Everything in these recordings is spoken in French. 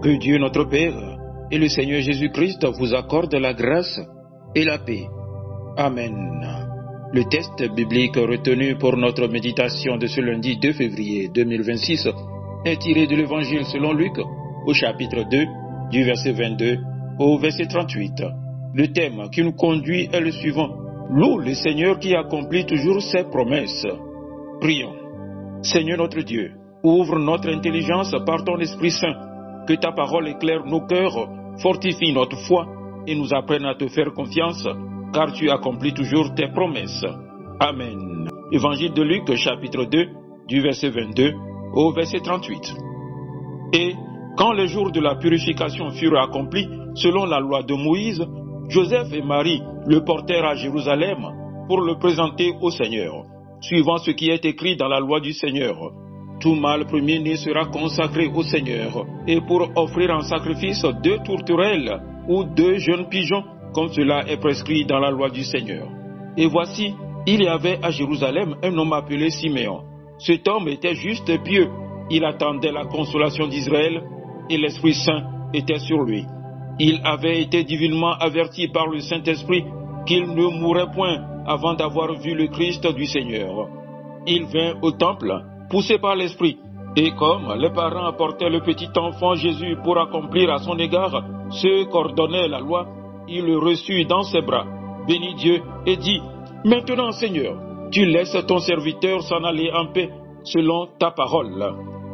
Que Dieu notre Père et le Seigneur Jésus-Christ vous accordent la grâce et la paix. Amen. Le texte biblique retenu pour notre méditation de ce lundi 2 février 2026 est tiré de l'Évangile selon Luc au chapitre 2 du verset 22 au verset 38. Le thème qui nous conduit est le suivant. Loue le Seigneur qui accomplit toujours ses promesses. Prions. Seigneur notre Dieu, ouvre notre intelligence par ton Esprit Saint. Que ta parole éclaire nos cœurs, fortifie notre foi et nous apprenne à te faire confiance, car tu accomplis toujours tes promesses. Amen. Évangile de Luc, chapitre 2, du verset 22 au verset 38. Et quand les jours de la purification furent accomplis, selon la loi de Moïse, Joseph et Marie le portèrent à Jérusalem pour le présenter au Seigneur, suivant ce qui est écrit dans la loi du Seigneur. Tout mâle premier-né sera consacré au Seigneur, et pour offrir en sacrifice 2 tourterelles ou 2 jeunes pigeons, comme cela est prescrit dans la loi du Seigneur. Et voici, il y avait à Jérusalem un homme appelé Siméon. Cet homme était juste et pieux. Il attendait la consolation d'Israël, et l'Esprit Saint était sur lui. Il avait été divinement averti par le Saint-Esprit qu'il ne mourrait point avant d'avoir vu le Christ du Seigneur. Il vint au temple, poussé par l'Esprit, et comme les parents apportaient le petit enfant Jésus pour accomplir à son égard ce qu'ordonnait la loi, il le reçut dans ses bras, bénit Dieu et dit, « Maintenant, Seigneur, tu laisses ton serviteur s'en aller en paix, selon ta parole.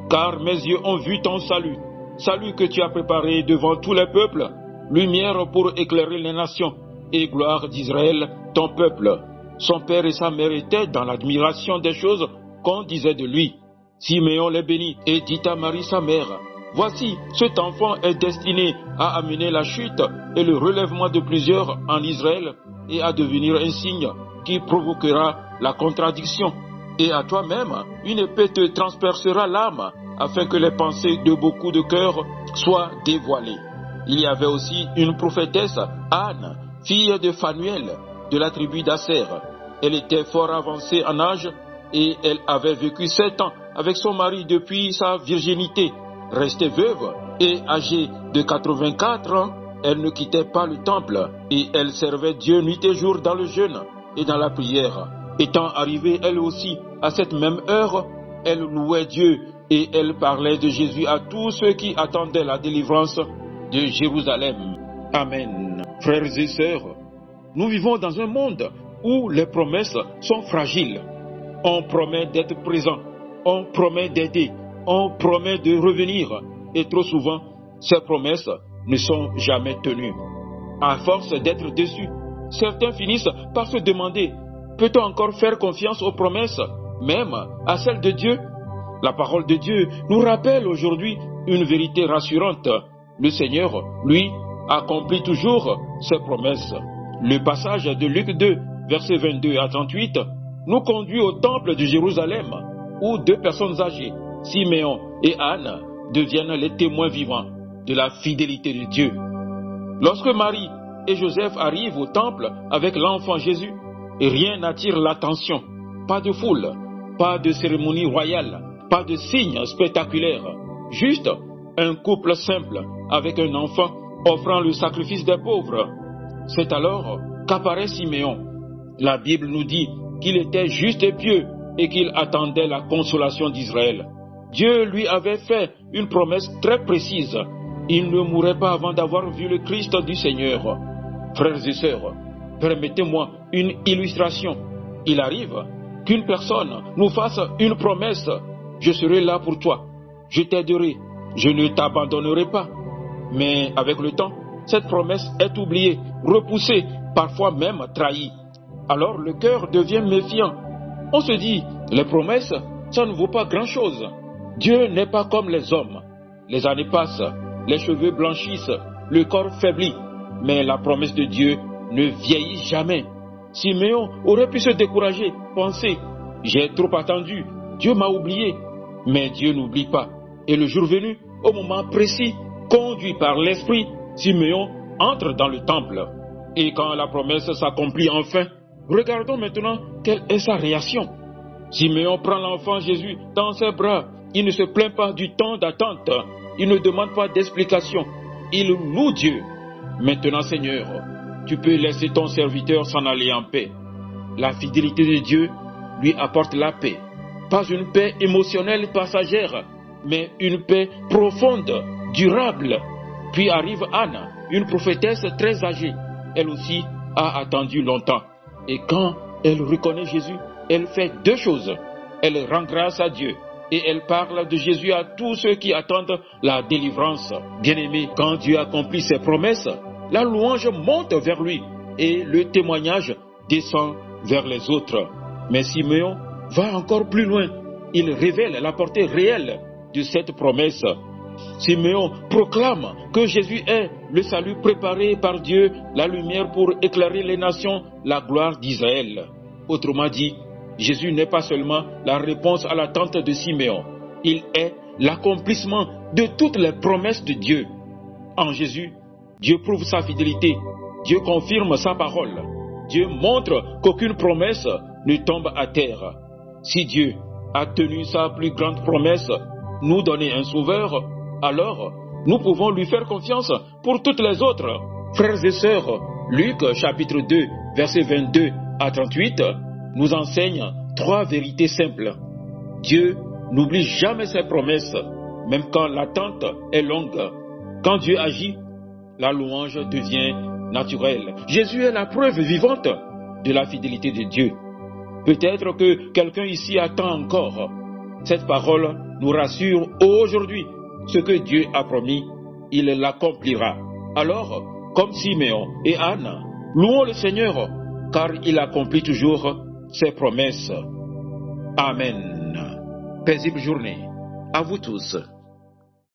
Car mes yeux ont vu ton salut, salut que tu as préparé devant tous les peuples, lumière pour éclairer les nations, et gloire d'Israël, ton peuple. » Son père et sa mère étaient dans l'admiration des choses qu'on disait de lui. Siméon les bénit et dit à Marie sa mère, « Voici, cet enfant est destiné à amener la chute et le relèvement de plusieurs en Israël et à devenir un signe qui provoquera la contradiction. Et à toi-même, une épée te transpercera l'âme afin que les pensées de beaucoup de cœurs soient dévoilées. » Il y avait aussi une prophétesse, Anne, fille de Phanuel, de la tribu d'Aser. Elle était fort avancée en âge et elle avait vécu 7 ans avec son mari depuis sa virginité. Restée veuve et âgée de 84 ans, elle ne quittait pas le temple et elle servait Dieu nuit et jour dans le jeûne et dans la prière. Étant arrivée elle aussi à cette même heure, elle louait Dieu et elle parlait de Jésus à tous ceux qui attendaient la délivrance de Jérusalem. Amen. Frères et sœurs, nous vivons dans un monde où les promesses sont fragiles. On promet d'être présent, on promet d'aider, on promet de revenir. Et trop souvent, ces promesses ne sont jamais tenues. À force d'être déçus, certains finissent par se demander, peut-on encore faire confiance aux promesses, même à celles de Dieu? La parole de Dieu nous rappelle aujourd'hui une vérité rassurante. Le Seigneur, lui, accomplit toujours ses promesses. Le passage de Luc 2, versets 22 à 38, nous conduit au temple de Jérusalem, où 2 personnes âgées, Siméon et Anne, deviennent les témoins vivants de la fidélité de Dieu. Lorsque Marie et Joseph arrivent au temple avec l'enfant Jésus, rien n'attire l'attention. Pas de foule, pas de cérémonie royale, pas de signes spectaculaires. Juste un couple simple avec un enfant offrant le sacrifice des pauvres. C'est alors qu'apparaît Siméon. La Bible nous dit qu'il était juste et pieux et qu'il attendait la consolation d'Israël. Dieu lui avait fait une promesse très précise. Il ne mourrait pas avant d'avoir vu le Christ du Seigneur. Frères et sœurs, permettez-moi une illustration. Il arrive qu'une personne nous fasse une promesse. Je serai là pour toi. Je t'aiderai. Je ne t'abandonnerai pas. Mais avec le temps, cette promesse est oubliée, repoussée, parfois même trahie. Alors le cœur devient méfiant. On se dit, les promesses, ça ne vaut pas grand-chose. Dieu n'est pas comme les hommes. Les années passent, les cheveux blanchissent, le corps faiblit. Mais la promesse de Dieu ne vieillit jamais. Siméon aurait pu se décourager, penser, j'ai trop attendu, Dieu m'a oublié. Mais Dieu n'oublie pas. Et le jour venu, au moment précis, conduit par l'Esprit, Siméon entre dans le temple. Et quand la promesse s'accomplit enfin, regardons maintenant quelle est sa réaction. Siméon prend l'enfant Jésus dans ses bras Il ne se plaint pas du temps d'attente. Il ne demande pas d'explication. Il loue Dieu. Maintenant, Seigneur, tu peux laisser ton serviteur s'en aller en paix. La fidélité de Dieu lui apporte la paix. Pas une paix émotionnelle passagère, mais une paix profonde, durable. Puis arrive Anne, une prophétesse très âgée. Elle aussi a attendu longtemps. Et quand elle reconnaît Jésus, elle fait deux choses. Elle rend grâce à Dieu et elle parle de Jésus à tous ceux qui attendent la délivrance. Bien-aimé, quand Dieu accomplit ses promesses, la louange monte vers lui et le témoignage descend vers les autres. Mais Simeon va encore plus loin. Il révèle la portée réelle de cette promesse. Simeon proclame que Jésus est le salut préparé par Dieu, la lumière pour éclairer les nations, la gloire d'Israël. Autrement dit, Jésus n'est pas seulement la réponse à l'attente de Simeon, il est l'accomplissement de toutes les promesses de Dieu. En Jésus, Dieu prouve sa fidélité, Dieu confirme sa parole, Dieu montre qu'aucune promesse ne tombe à terre. Si Dieu a tenu sa plus grande promesse, nous donner un sauveur, alors nous pouvons lui faire confiance pour toutes les autres. Frères et sœurs, Luc chapitre 2, versets 22 à 38, nous enseigne trois vérités simples. Dieu n'oublie jamais ses promesses, même quand l'attente est longue. Quand Dieu agit, la louange devient naturelle. Jésus est la preuve vivante de la fidélité de Dieu. Peut-être que quelqu'un ici attend encore. Cette parole nous rassure aujourd'hui. Ce que Dieu a promis, il l'accomplira. Alors, comme Simeon et Anne, louons le Seigneur, car il accomplit toujours ses promesses. Amen. Paisible journée à vous tous.